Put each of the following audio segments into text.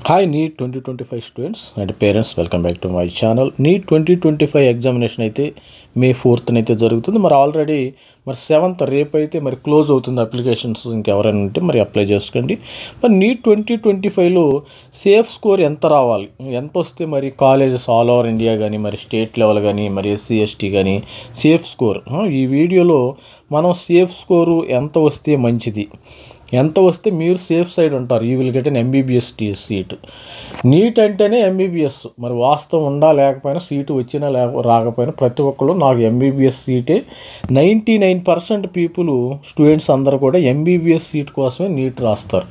Hi NEET 2025 students and parents, welcome back to my channel. NEET 2025 examination అయితే May 4th అయితే జరుగుతుంది. మరి already 7th రేపు అయితే క్లోజ్ అవుతుంది అప్లికేషన్స్. ఇంకెవరైనా ఉంటే అప్లై చేసుకోండి. నీట్ 2025లో సేఫ్ స్కోర్ ఎంత రావాలి, ఎంత వస్తే కాలేజెస్ ఆల్ ఓవర్ ఇండియా కానీ స్టేట్ లెవెల్ కానీ SC ST కానీ సేఫ్ స్కోర్, ఈ వీడియోలో మనం సేఫ్ స్కోరు ఎంత వస్తే మంచిది, ఎంత వస్తే మీరు సేఫ్ సైడ్ ఉంటారు, you will get an MBBS seat. NEET అంటేనే MBBS. వాస్తవం ఉండా లేకపోయినా, సీటు వచ్చినా రాకపోయినా ప్రతి ఒక్కళ్ళు నాకు MBBS సీటే. 99% పీపుల్ స్టూడెంట్స్ అందరూ కూడా MBBS సీట్ కోసమే నీట్ రాస్తారు.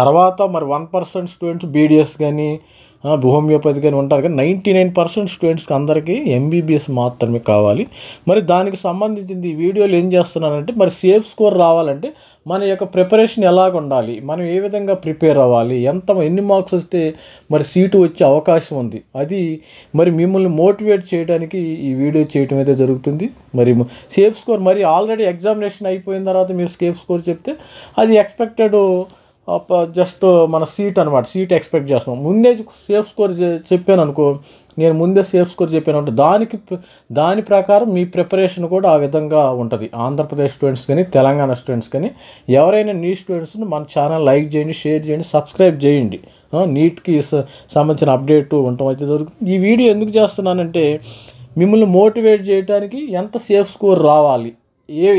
తర్వాత 1% స్టూడెంట్స్ BDS కానీ హోమియోపతి కానీ ఉంటారు, కానీ 99% స్టూడెంట్స్కి అందరికీ MBBS మాత్రమే కావాలి. దానికి సంబంధించింది ఈ వీడియోలో ఏం చేస్తున్నానంటే, సేఫ్ స్కోర్ రావాలంటే మన యొక్క ప్రిపరేషన్ ఎలాగ ఉండాలి, మనం ఏ విధంగా ప్రిపేర్ అవ్వాలి, ఎన్ని మార్క్స్ వస్తే సీటు వచ్చే అవకాశం ఉంది, అది మిమ్మల్ని మోటివేట్ చేయడానికి ఈ వీడియో చేయటం అయితే జరుగుతుంది. సేఫ్ స్కోర్ ఆల్రెడీ ఎగ్జామినేషన్ అయిపోయిన తర్వాత మీరు సేఫ్ స్కోర్ చెప్తే అది ఎక్స్పెక్టెడ్ జస్ట్ మన సీట్ అనమాట, సీట్ ఎక్స్పెక్ట్ చేస్తాం. ముందే సేఫ్ స్కోర్ చెప్పాను అనుకో, నేను ముందే సేఫ్ స్కోర్ చెప్పాను అంటే దాని ప్రకారం మీ ప్రిపరేషన్ కూడా ఆ విధంగా ఉంటుంది. ఆంధ్రప్రదేశ్ స్టూడెంట్స్ కానీ తెలంగాణ స్టూడెంట్స్ కానీ ఎవరైనా నీ స్టూడెంట్స్ మన ఛానల్ లైక్ చేయండి, షేర్ చేయండి, సబ్స్క్రైబ్ చేయండి. నీట్కి సంబంధించిన అప్డేట్ ఉండటం అయితే జరుగుతుంది. ఈ వీడియో ఎందుకు చేస్తున్నానంటే మిమ్మల్ని మోటివేట్ చేయడానికి ఎంత సేఫ్ స్కోర్ రావాలి,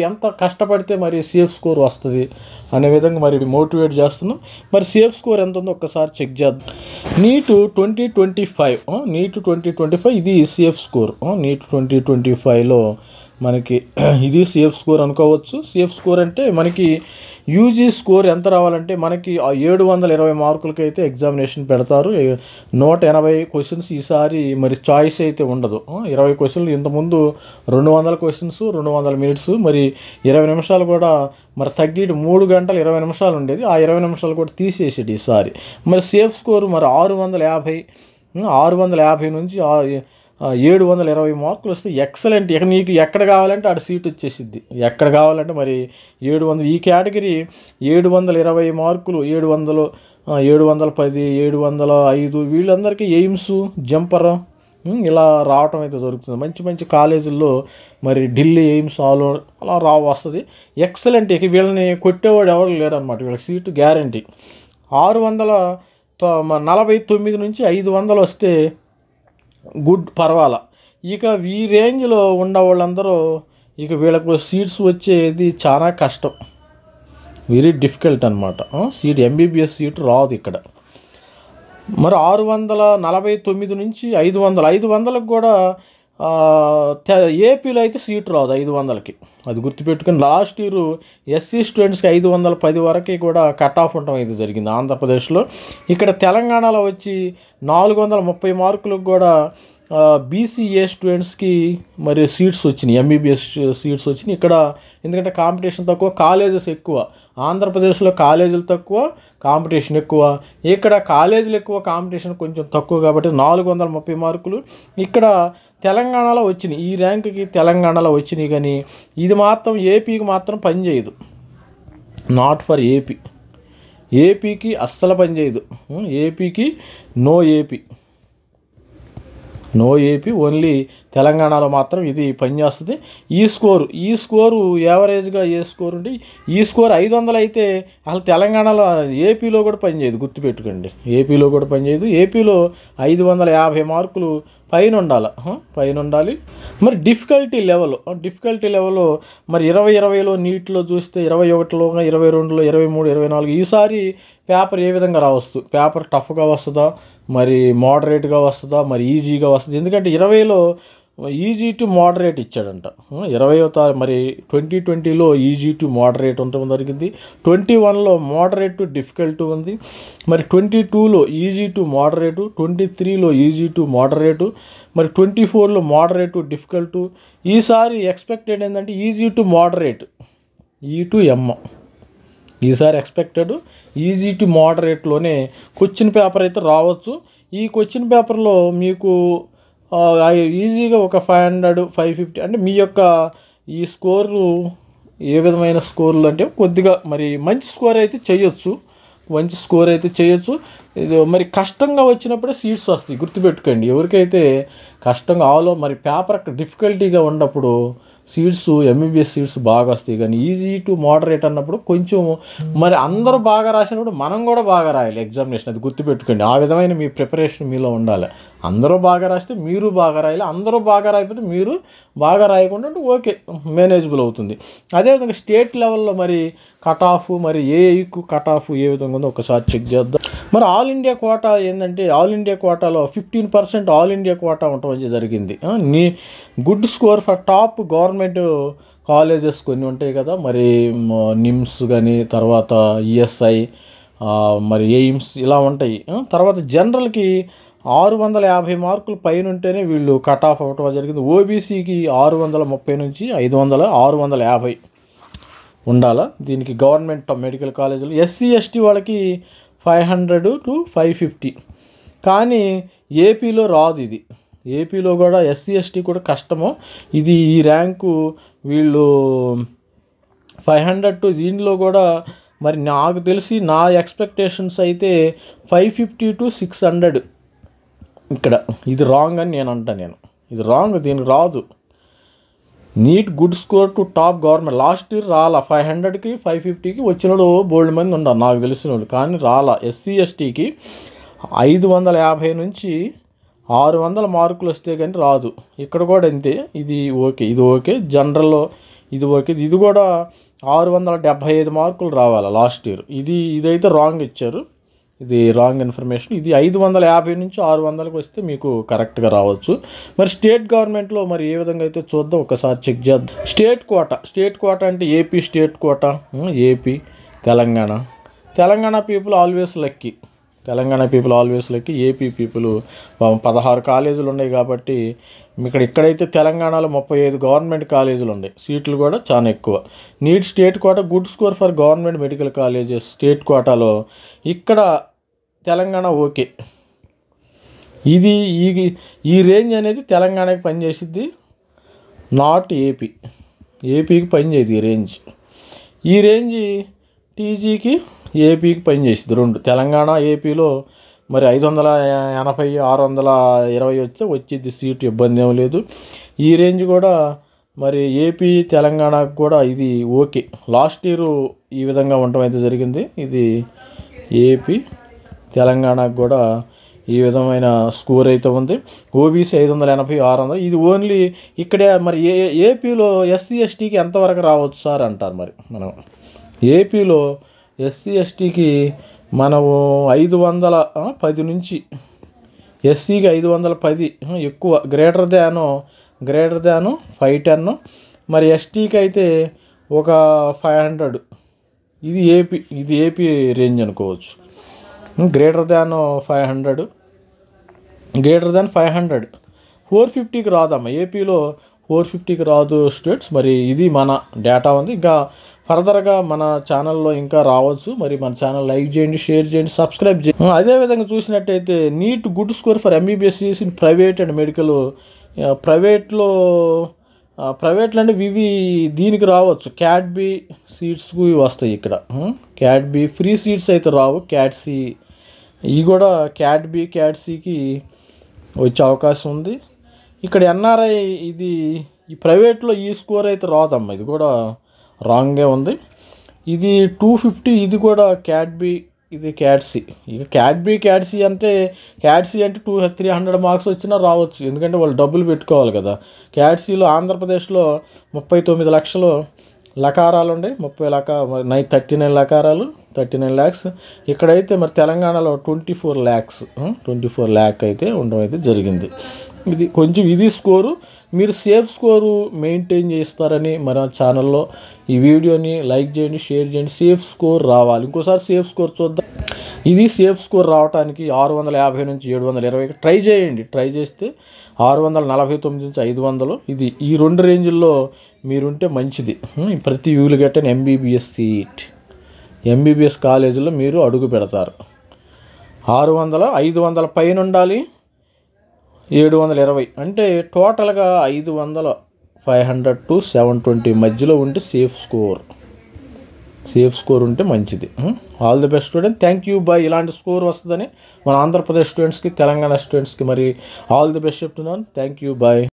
ఎంత కష్టపడితే సేఫ్ స్కోర్ వస్తుంది అనే విధంగా మోటివేట్ చేస్తున్నాం. సేఫ్ స్కోర్ ఎంత ఉందో ఒక్కసారి చెక్ చేద్దాం. నీట్ 2025 ఇది సేఫ్ స్కోర్. నీట్ 2025లో ఇది సేఫ్ స్కోర్ అనుకోవచ్చు. సేఫ్ స్కోర్ అంటే యూజీ స్కోర్ ఎంత రావాలంటే 720 మార్కులకి అయితే ఎగ్జామినేషన్ పెడతారు. 180 క్వశ్చన్స్ ఈసారి చాయిస్ అయితే ఉండదు. 20 క్వశ్చన్లు, ఇంతకుముందు 200 క్వశ్చన్స్ 200 మినిట్స్ 20 నిమిషాలు కూడా తగ్గిటి 3 గంటలు 20 నిమిషాలు ఉండేది. ఆ 20 నిమిషాలు కూడా తీసేసేది ఈసారి. సేఫ్ స్కోర్ 650 నుంచి 720 మార్కులు వస్తే ఎక్సలెంట్. ఇక నీకు ఎక్కడ కావాలంటే ఆడ సీట్ వచ్చేసిద్ది. ఎక్కడ కావాలంటే 700, ఈ కేటగిరీ 720 మార్కులు, 700, 710, 705 వీళ్ళందరికీ ఎయిమ్స్, జంపర్ ఇలా రావటం అయితే జరుగుతుంది. మంచి మంచి కాలేజీల్లో ఢిల్లీ ఎయిమ్స్ ఆల్ అలా వస్తుంది. ఎక్సలెంట్. ఇక వీళ్ళని కొట్టేవాడు ఎవరు లేరనమాట, వీళ్ళకి సీటు గ్యారంటీ. 649 నుంచి 500 వస్తే గుడ్, పర్వాలా. ఇక ఈ రేంజ్లో ఉన్న వాళ్ళందరూ ఇక వీళ్ళకు సీట్స్ వచ్చేది చాలా కష్టం, వెరీ డిఫికల్ట్ అనమాట. సీట్ MBBS సీటు రాదు ఇక్కడ. 649 నుంచి 500కి కూడా ఏపీలో అయితే సీటు రాదు 500కి. అది గుర్తుపెట్టుకుని లాస్ట్ ఇయర్ SC స్టూడెంట్స్కి 510 వరకు కూడా కట్ ఆఫ్ ఉండటం అయితే జరిగింది ఆంధ్రప్రదేశ్లో. ఇక్కడ తెలంగాణలో వచ్చి 430 మార్కులకు కూడా BCA స్టూడెంట్స్కి సీట్స్ వచ్చినాయి, MBBS సీట్స్ వచ్చినాయి ఇక్కడ. ఎందుకంటే కాంపిటీషన్ తక్కువ, కాలేజెస్ ఎక్కువ. ఆంధ్రప్రదేశ్లో కాలేజీలు తక్కువ, కాంపిటీషన్ ఎక్కువ. ఇక్కడ కాలేజీలు ఎక్కువ, కాంపిటీషన్ కొంచెం తక్కువ. కాబట్టి 430 మార్కులు ఇక్కడ తెలంగాణలో వచ్చినాయి. ఈ ర్యాంక్కి తెలంగాణలో వచ్చినాయి, కానీ ఇది మాత్రం ఏపీకి మాత్రం పనిచేయదు. నాట్ ఫర్ ఏపీకి అస్సలు పనిచేయదు. ఏపీకి నో ఏపీ, ఓన్లీ తెలంగాణలో మాత్రం ఇది పనిచేస్తుంది. ఈ స్కోరు యావరేజ్గా ఏ స్కోర్ ఉంటే ఈ స్కోర్ 500 అయితే అసలు తెలంగాణలో, ఏపీలో కూడా పనిచేయదు. గుర్తుపెట్టుకోండి, ఏపీలో కూడా పనిచేయదు. ఏపీలో 550 మార్కులు పైన ఉండాలి. డిఫికల్టీ లెవెల్ 2020లో నీట్లో చూస్తే 21లో, 22లో, 23, 24 ఈసారి పేపర్ ఏ విధంగా రావచ్చు, పేపర్ టఫ్గా వస్తుందా, మోడరేట్గా వస్తుందా, ఈజీగా వస్తుంది. ఎందుకంటే 20లో ఈజీ టు మోడరేట్ ఇచ్చాడంట. 2020లో ఈజీ టు మోడరేట్ ఉండటం జరిగింది. 21లో మోడరేట్ టు డిఫికల్ట్ ఉంది. 22లో ఈజీ టు మోడరేటు, 23లో ఈజీ టు మోడరేటు, 24లో మోడరేట్ టు డిఫికల్ట్. ఈసారి ఎక్స్పెక్టెడ్ ఏంటంటే ఈజీ టు మోడరేట్, E-M. ఈసారి ఎక్స్పెక్టెడ్ ఈజీ టు మోడరేట్లోనే క్వశ్చన్ పేపర్ అయితే రావచ్చు. ఈ క్వశ్చన్ పేపర్లో మీకు ఈజీగా ఒక 500, 550 అంటే మీ యొక్క ఈ స్కోరు ఏ విధమైన స్కోర్లు అంటే కొద్దిగా మంచి స్కోర్ అయితే చేయొచ్చు. మంచి స్కోర్ అయితే చేయొచ్చు. ఇది మరి కష్టంగా వచ్చినప్పుడే సీట్స్ వస్తాయి, గుర్తుపెట్టుకోండి. ఎవరికైతే కష్టంగా మరి పేపర్ డిఫికల్టీగా ఉన్నప్పుడు సీట్స్ ఎంబీబీఎస్ సీట్స్ బాగా వస్తాయి. కానీ ఈజీ టు మోడరేట్ అన్నప్పుడు కొంచెం మరి అందరూ బాగా రాసినప్పుడు మనం కూడా బాగా రాయాలి ఎగ్జామినేషన్, అది గుర్తుపెట్టుకోండి. ఆ విధమైన మీ ప్రిపరేషన్ మీలో ఉండాలి. అందరూ బాగా రాస్తే మీరు బాగా రాయాలి, అందరూ బాగా రాయకపోతే మీరు బాగా రాయకుండా ఓకే, మేనేజబుల్ అవుతుంది. అదేవిధంగా స్టేట్ లెవెల్లో మరి కట్ ఆఫ్, మరి ఏకు కట్ ఆఫ్ ఏ విధంగా ఉందో ఒకసారి చెక్ చేద్దాం. మరి ఆల్ ఇండియా కోటా ఏంటంటే, ఆల్ ఇండియా కోటాలో 15% ఆల్ ఇండియా కోటా ఉండటం జరిగింది. Good score for top government colleges కొన్ని ఉంటాయి కదా, మరి నిమ్స్ కానీ, తర్వాత ఈఎస్ఐ, మరి ఎయిమ్స్ ఇలా ఉంటాయి. తర్వాత జనరల్కి 650 మార్కులు పైన ఉంటేనే వీళ్ళు కట్ ఆఫ్ అవ్వటం జరిగింది. ఓబీసీకి 630 నుంచి 650 ఉండాలా దీనికి గవర్నమెంట్ మెడికల్ కాలేజీలు. ఎస్సీ ఎస్టీ వాళ్ళకి 500 to 550. కానీ ఏపీలో రాదు ఇది. ఏపీలో కూడా ఎస్సీ ఎస్టీ కూడా కష్టము. ఇది ఈ ర్యాంకు వీళ్ళు 500 to దీనిలో కూడా మరి నాకు తెలిసి నా ఎక్స్పెక్టేషన్స్ అయితే 550 to 600 ఇక్కడ. ఇది రాంగ్ అని నేను అంటాను. ఇది రాంగ్, దీనికి రాదు. NEET good score to top government last year రాలా. 500కి 550కి వచ్చినోడు బోల్డ్ మంది ఉన్నారు నాకు తెలిసిన వాళ్ళు, కానీ రాలా. ఎస్సీ ఎస్టీకి 550 నుంచి 600 మార్కులు వస్తే కానీ రాదు. ఇక్కడ కూడా అంతే. ఇది ఓకే జనరల్లో ఇది ఓకే. ఇది కూడా 675 మార్కులు రావాలి లాస్ట్ ఇయర్. ఇదైతే రాంగ్ ఇచ్చారు, ఇది రాంగ్ ఇన్ఫర్మేషన్. ఇది 550 నుంచి 600కి వస్తే మీకు కరెక్ట్గా రావచ్చు. మరి స్టేట్ గవర్నమెంట్లో మరి ఏ విధంగా అయితే చూద్దాం, ఒకసారి చెక్ చేద్దాం. స్టేట్ కోటా అంటే AP state quota, AP Telangana people always lucky. AP people 16 కాలేజీలు ఉన్నాయి కాబట్టి ఇక్కడైతే తెలంగాణలో 35 గవర్నమెంట్ కాలేజీలు ఉన్నాయి, సీట్లు కూడా చాలా ఎక్కువ. NEET state quota good score for government medical colleges. State కోటాలో ఇక్కడ తెలంగాణ ఓకే. ఈ రేంజ్ అనేది తెలంగాణకి పనిచేసిద్ది, నాట్ ఏపీకి పనిచేయదు ఈ రేంజ్ టీజీకి ఏపీకి పనిచేసింది. రెండు తెలంగాణ ఏపీలో మరి 580 620 వచ్చింది సీటు, ఇబ్బంది ఏం లేదు. ఈ రేంజ్ కూడా మరి ఏపీ తెలంగాణకు కూడా ఇది ఓకే. లాస్ట్ ఇయర్ ఈ విధంగా ఉండటం అయితే జరిగింది. ఇది ఏపీ తెలంగాణకు కూడా ఈ విధమైన స్కోర్ అయితే ఉంది. ఓబీసీ 580 600. ఇది ఓన్లీ ఇక్కడే. మరి ఏపీలో ఎస్సీ ఎస్టీకి ఎంతవరకు రావచ్చు సార్ అంటారు. మరి మనం ఏపీలో ఎస్సీ ఎస్టీకి మనము 510 నుంచి, ఎస్సీకి 510 ఎక్కువ, గ్రేటర్ దాను 510. మరి ఎస్టీకి అయితే ఒక 500. ఇది ఏపీ రేంజ్ అనుకోవచ్చు. గ్రేటర్ దాన్ 500 450కి రాదమ్మా. ఏపీలో 450కి రాదు స్టూడెంట్స్. మరి ఇది మన డేటా ఉంది. ఇంకా ఫర్దర్గా మన ఛానల్లో ఇంకా రావచ్చు. మరి మన ఛానల్ లైక్ చేయండి, షేర్ చేయండి, సబ్స్క్రైబ్ చేయండి. అదేవిధంగా చూసినట్టయితే NEET good score for MBBS in private and medical. ప్రైవేట్లో అంటే ఇవి దీనికి రావచ్చు, క్యాట్ బి సీట్స్కి వస్తాయి. ఇక్కడ క్యాట్ బి ఫ్రీ సీట్స్ అయితే రావు. క్యాట్ సి ఇవి కూడా క్యాట్ బి క్యాట్ సికి వచ్చే అవకాశం ఉంది. ఇక్కడ ఎన్ఆర్ఐ ఈ ప్రైవేట్లో ఈ స్కోర్ అయితే రాదమ్మా. ఇది కూడా రాంగే ఉంది. ఇది 250. ఇది కూడా క్యాట్ బి, ఇది క్యాట్ సి. ఇక క్యాట్ సి అంటే 300 మార్క్స్ వచ్చినా రావచ్చు, ఎందుకంటే వాళ్ళు డబ్బులు పెట్టుకోవాలి కదా. క్యాట్ సిలో ఆంధ్రప్రదేశ్లో 39 లక్షలు లకారాలు ఉన్నాయి, 39 లకారాలు 39 lakhs. ఇక్కడైతే మరి తెలంగాణలో 24 lakh అయితే ఉండడం అయితే జరిగింది. ఇది స్కోరు. మీరు సేఫ్ స్కోరు మెయింటైన్ చేస్తారని మన ఛానల్లో ఈ వీడియోని లైక్ చేయండి, షేర్ చేయండి. సేఫ్ స్కోర్ రావాలి. ఇంకోసారి సేఫ్ స్కోర్ చూద్దాం. ఇది సేఫ్ స్కోర్ రావడానికి 650 నుంచి 720 ట్రై చేయండి. ట్రై చేస్తే 649 నుంచి 500. ఈ రెండు రేంజ్ల్లో మీరుంటే మంచిది. ప్రతి యూలు గెట్ ఎంబీబీఎస్ సీట్, ఎంబీబీఎస్ కాలేజీలో మీరు అడుగు పెడతారు. 600 500 పైన ఉండాలి. 720 అంటే టోటల్గా 500 500 to 720 మధ్యలో ఉంటే సేఫ్ సేఫ్ స్కోర్ ఉంటే మంచిది. All the best student. Thank you bye. ఇలాంటి స్కోర్ వస్తుందని మన ఆంధ్రప్రదేశ్ స్టూడెంట్స్కి, తెలంగాణ స్టూడెంట్స్కి మరి ఆల్ ది బెస్ట్ చెప్తున్నాను. Thank you bye.